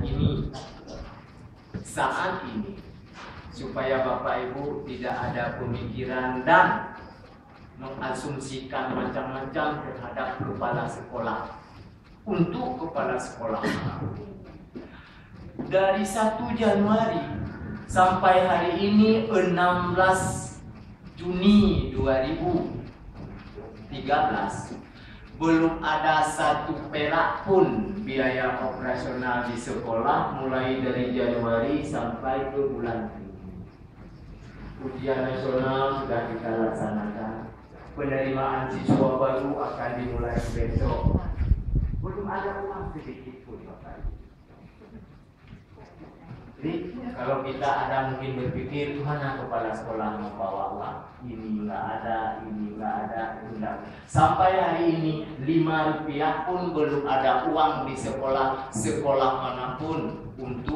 ini, saat ini, supaya Bapak Ibu tidak ada pemikiran dan mengasumsikan macam-macam terhadap kepala sekolah. Untuk kepala sekolah, dari 1 Januari sampai hari ini 16 Juni 2013 belum ada 1 perak pun biaya operasional di sekolah mulai dari Januari sampai ke bulan ini. Ujian nasional sudah kita laksanakan. Penerimaan siswa baru akan dimulai besok. Belum ada uang sedikit pun, Bapak. Jadi kalau kita ada mungkin berpikir mana kepala sekolah membawa uang, ini nggak ada, ini nggak ada, itu nggak. Sampai hari ini 5 rupiah pun belum ada uang di sekolah manapun untuk